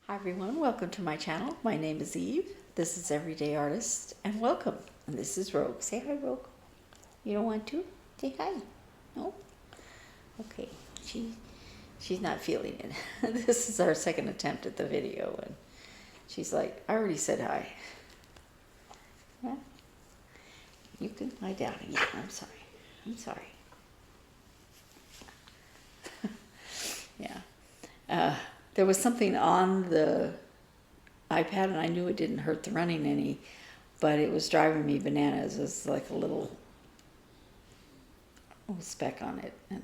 Hi everyone, welcome to my channel. My name is Eve. This is Everyday Artist, and welcome. And this is Rogue. Say hi, Rogue. You don't want to? Say hi. No? Okay. She's not feeling it. This is our second attempt at the video, and she's like, I already said hi. Yeah? You can lie down again. I'm sorry. I'm sorry. Yeah. There was something on the iPad, and I knew it didn't hurt the running any, but it was driving me bananas. It was like a little speck on it, and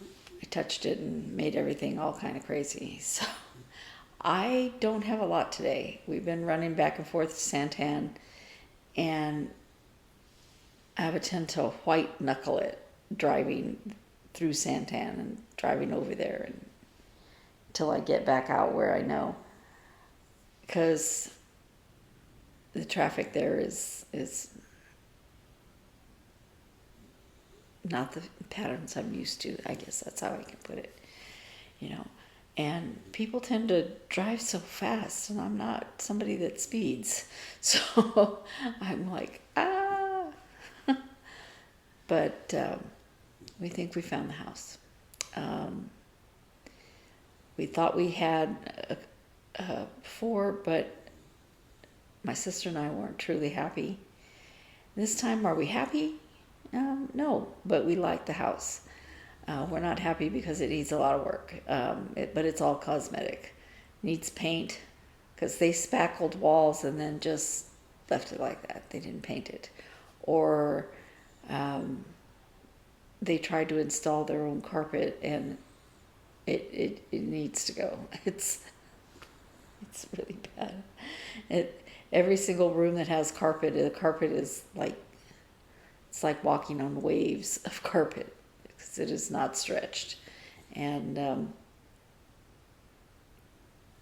I touched it and made everything all kind of crazy. So I don't have a lot today. We've been running back and forth to Santan, and I have a tend to white knuckle it driving through Santan and driving over there and until I get back out where I know, because the traffic there is not the patterns I'm used to. I guess that's how I can put it, you know. And people tend to drive so fast, and I'm not somebody that speeds, so I'm like, ah. But we think we found the house. We thought we had 4, but my sister and I weren't truly happy. This time, are we happy? No, but we like the house. We're not happy because it needs a lot of work, but it's all cosmetic. Needs paint, because they spackled walls and then just left it like that. They didn't paint it. Or they tried to install their own carpet, and it needs to go. It's really bad. Every single room that has carpet, the carpet is like, it's like walking on waves of carpet, because it is not stretched. And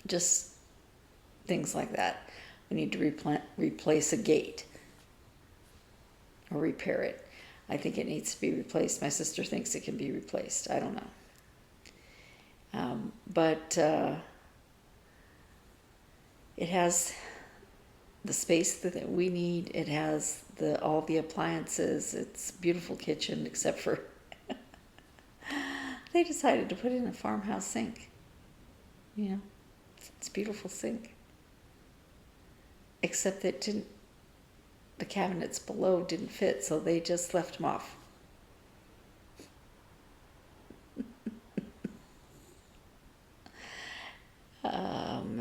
just things like that. We need to replace a gate or repair it. I think it needs to be replaced. My sister thinks it can be replaced. I don't know. But it has the space that we need. It has all the appliances. It's a beautiful kitchen, except for they decided to put in a farmhouse sink. You know, it's a beautiful sink. Except that the cabinets below didn't fit, so they just left them off.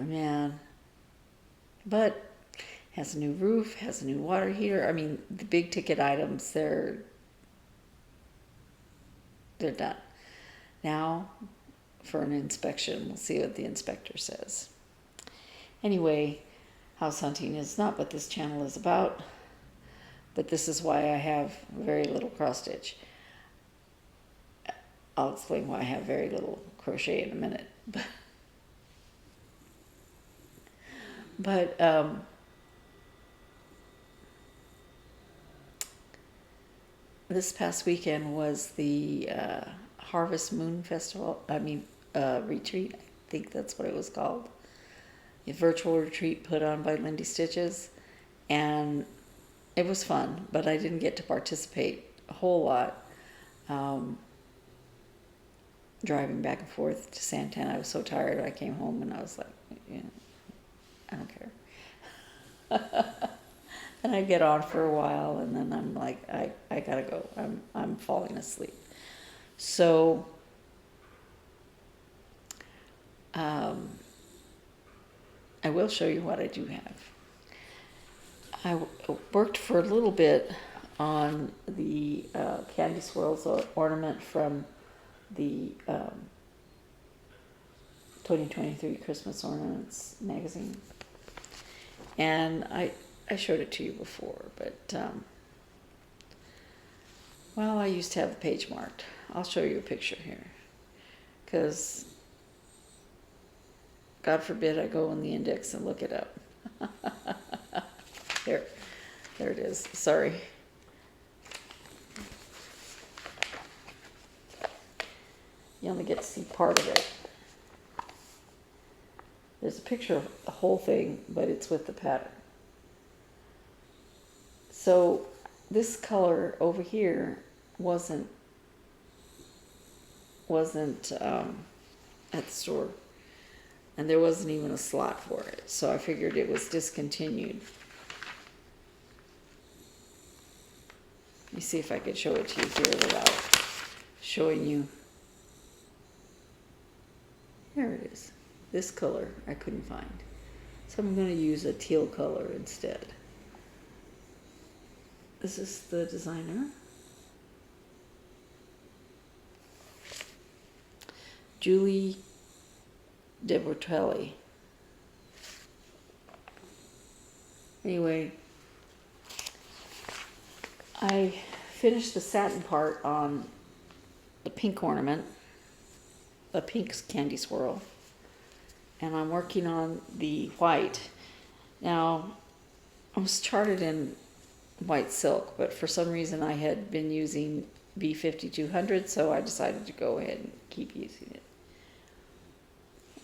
Man. But has a new roof, has a new water heater. I mean, the big ticket items, they're done. Now, for an inspection, we'll see what the inspector says. Anyway, house hunting is not what this channel is about, but this is why I have very little cross stitch. I'll explain why I have very little crochet in a minute. But this past weekend was the Harvest Moon Festival, retreat, I think that's what it was called. A virtual retreat put on by Lindy Stitches, and it was fun, but I didn't get to participate a whole lot. Driving back and forth to Santan, I was so tired. I came home and I was like, I don't care. And I get on for a while, and then I'm like, I gotta go. I'm falling asleep. So I will show you what I do have. I worked for a little bit on the Candy Swirls ornament from the 2023 Christmas Ornaments magazine. And I showed it to you before, but, well, I used to have the page marked. I'll show you a picture here, because God forbid I go in the index and look it up. There it is. Sorry. You only get to see part of it. There's a picture of the whole thing, but it's with the pattern. So this color over here wasn't at the store, and there wasn't even a slot for it, so I figured it was discontinued. Let me see if I could show it to you here without showing you. There it is. This color I couldn't find, so I'm going to use a teal color instead. This is the designer, Julie DeBortelli. Anyway, I finished the satin part on the pink ornament, the pink candy swirl, and I'm working on the white. Now, I was charted in white silk, but for some reason I had been using B5200, so I decided to go ahead and keep using it.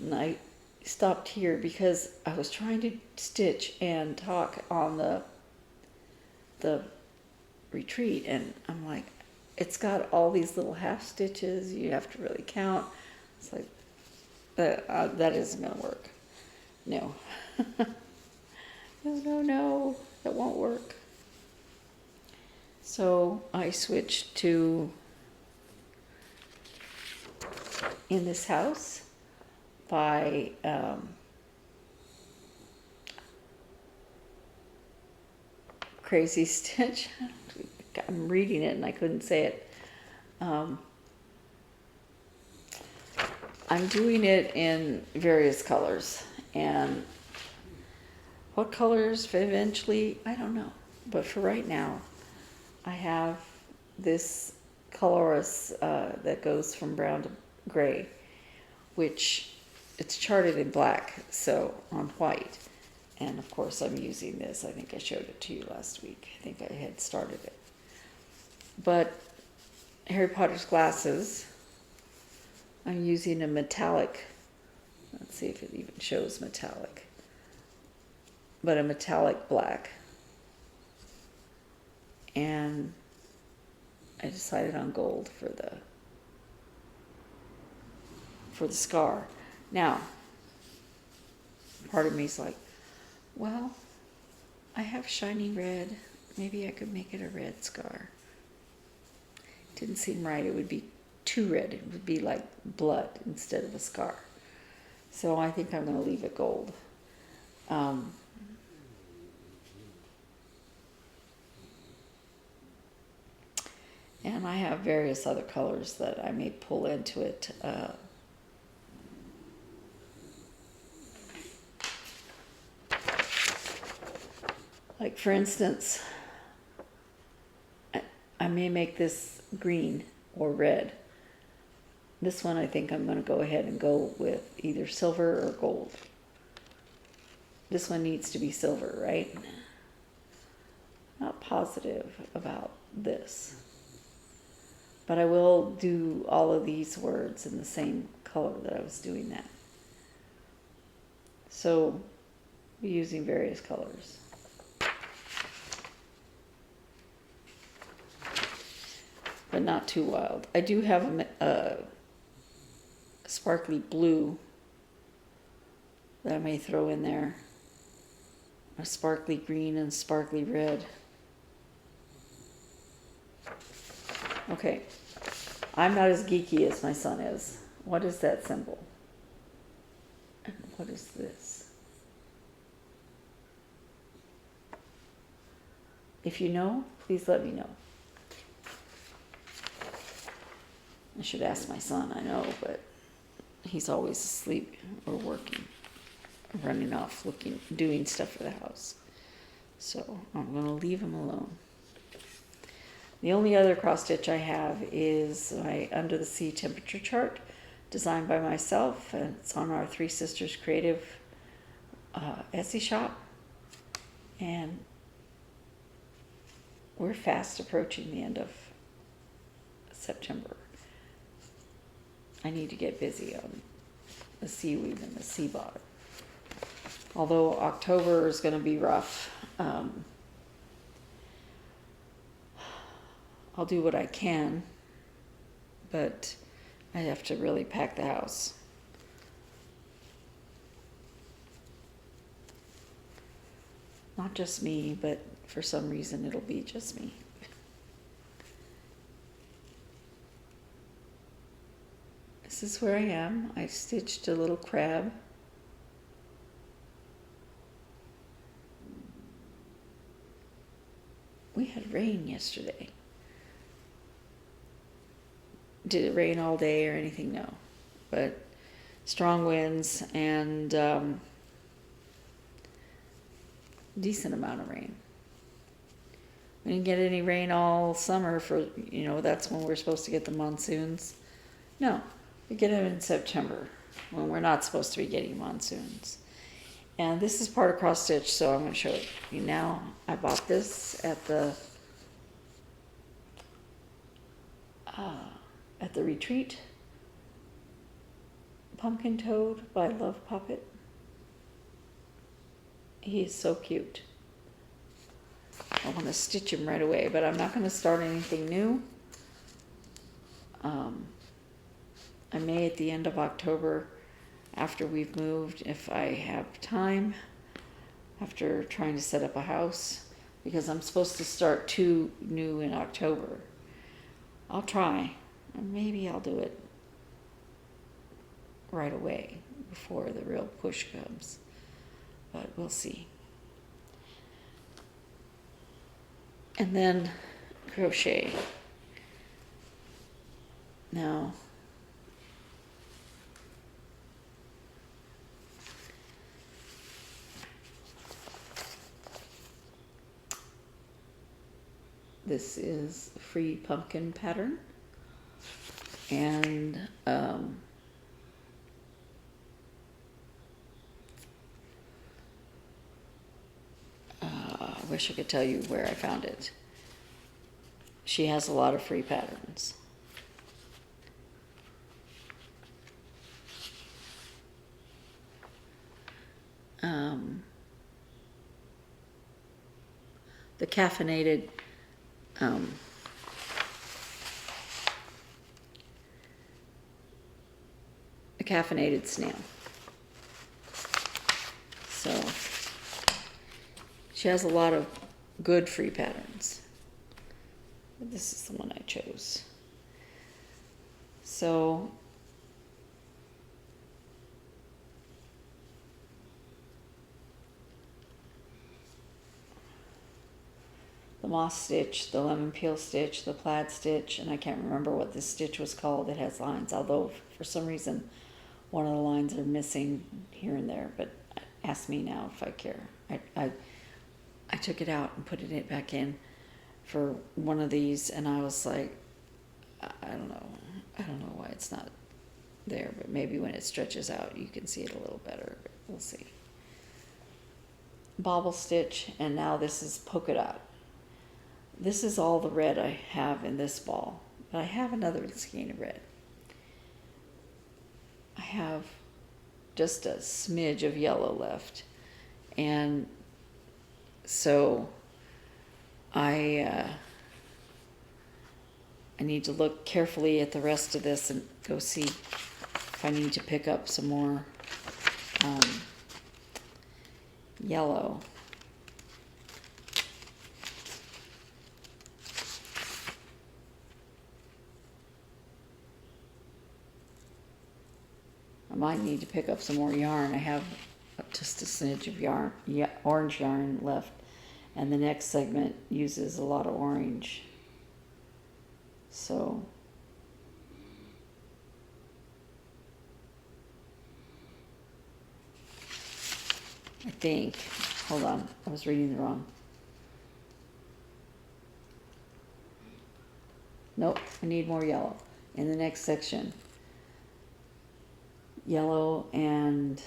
And I stopped here because I was trying to stitch and talk on the retreat, and I'm like, it's got all these little half stitches, you have to really count. It's like, that isn't going to work. No. No, that won't work. So I switched to In This House by CrazzzyStitch. I'm reading it and I couldn't say it. I'm doing it in various colors, and what colors eventually, I don't know. But for right now, I have this colorless that goes from brown to gray, which it's charted in black, so on white. And of course I'm using this. I think I showed it to you last week. I think I had started it. But Harry Potter's glasses, I'm using a metallic, let's see if it even shows metallic, but a metallic black. And I decided on gold for the scar. Now, part of me's like, well, I have shiny red. Maybe I could make it a red scar. Didn't seem right. It would be too red. It would be like blood instead of a scar. So I think I'm going to leave it gold. And I have various other colors that I may pull into it. Like for instance, I may make this green or red. This one I think I'm going to go ahead and go with either silver or gold. This one needs to be silver, right? Not positive about this. But I will do all of these words in the same color that I was doing that. So, we're using various colors. But not too wild. I do have a sparkly blue that I may throw in there. A sparkly green and sparkly red. Okay, I'm not as geeky as my son is. What is that symbol? And what is this? If you know, please let me know. I should ask my son, I know, but he's always asleep or working, running off, doing stuff for the house. So I'm going to leave him alone. The only other cross stitch I have is my Under the Sea temperature chart, designed by myself, and it's on our Three Sisters Creative Etsy shop. And we're fast approaching the end of September. I need to get busy on the seaweed and the sea bottom. Although October is going to be rough. I'll do what I can, but I have to really pack the house. Not just me, but for some reason it'll be just me. This is where I am. I stitched a little crab. We had rain yesterday. Did it rain all day or anything? No. But strong winds and decent amount of rain. We didn't get any rain all summer for, that's when we're supposed to get the monsoons. No, we get them in September when we're not supposed to be getting monsoons. And this is part of cross stitch, so I'm going to show it to you now. I bought this at the retreat. Pumpkin Toad by Love Puppet. He is so cute. I want to stitch him right away, but I'm not going to start anything new. I may at the end of October, after we've moved, if I have time, after trying to set up a house, because I'm supposed to start 2 new in October. I'll try, and maybe I'll do it right away before the real push comes, but we'll see. And then crochet. Now, this is a free pumpkin pattern, and I wish I could tell you where I found it. She has a lot of free patterns. The caffeinated snail. So she has a lot of good free patterns. This is the one I chose. So the moss stitch, the lemon peel stitch, the plaid stitch, and I can't remember what this stitch was called. It has lines, although for some reason one of the lines are missing here and there, but ask me now if I care. I took it out and put it back in for one of these, and I was like, I don't know why it's not there, but maybe when it stretches out you can see it a little better, but we'll see. Bobble stitch, and now this is polka dot. This is all the red I have in this ball, but I have another skein of red. I have just a smidge of yellow left, and so I need to look carefully at the rest of this and go see if I need to pick up some more yellow. I might need to pick up some more yarn. I have just a smidge of yarn, orange yarn left, and the next segment uses a lot of orange. So I think, hold on, I was reading the wrong. Nope, I need more yellow in the next section. Yellow and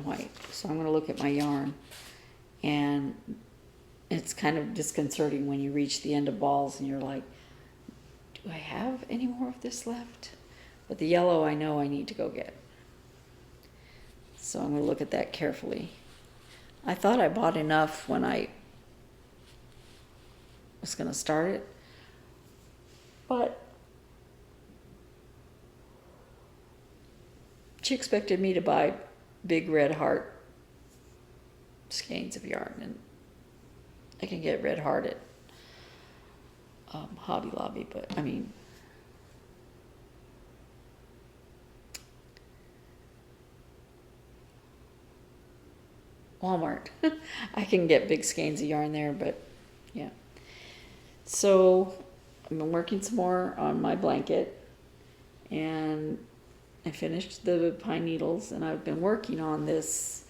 white. So I'm going to look at my yarn and it's kind of disconcerting when you reach the end of balls and you're like, do I have any more of this left? But the yellow I know I need to go get. So I'm going to look at that carefully. I thought I bought enough when I was going to start it, but she expected me to buy big red heart skeins of yarn, and I can get red heart at Hobby Lobby, but I mean, Walmart. I can get big skeins of yarn there, but yeah. So I've been working some more on my blanket, and I finished the pine needles, and I've been working on this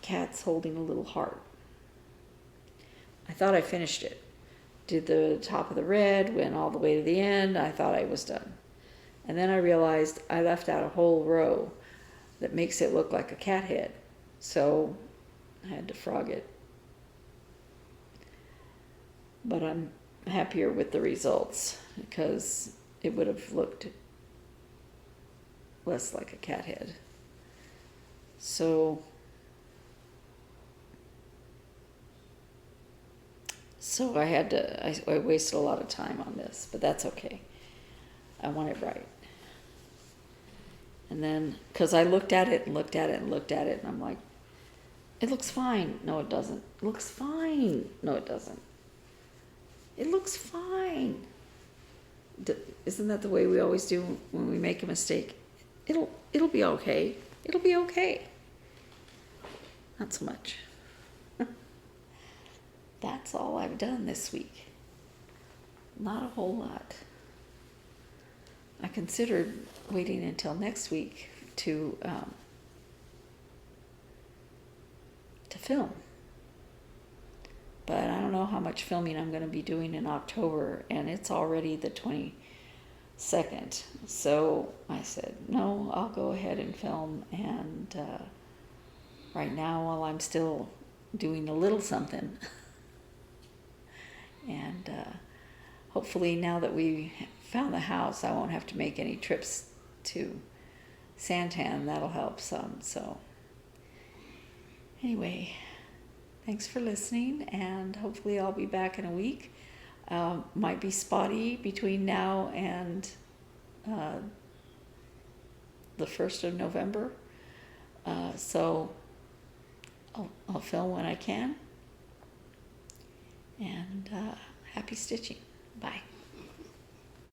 cat's holding a little heart. I thought I finished it. Did the top of the red, went all the way to the end. I thought I was done. And then I realized I left out a whole row that makes it look like a cat head. So I had to frog it. But I'm happier with the results because it would have looked less like a cat head. So I had to, I wasted a lot of time on this, but that's okay. I want it right. And then, because I looked at it and looked at it and looked at it, and I'm like, it looks fine. No, it doesn't. It looks fine. No, it doesn't. It looks fine. Isn't that the way we always do when we make a mistake? It'll be okay. It'll be okay. Not so much. That's all I've done this week. Not a whole lot. I considered waiting until next week to film. But I don't know how much filming I'm going to be doing in October, and it's already the 22nd. So I said, no, I'll go ahead and film. And right now, while I'm still doing a little something, and hopefully now that we found the house, I won't have to make any trips to Santan. That'll help some. So anyway, thanks for listening, and hopefully I'll be back in a week. Might be spotty between now and the 1st of November. So I'll film when I can. And happy stitching. Bye.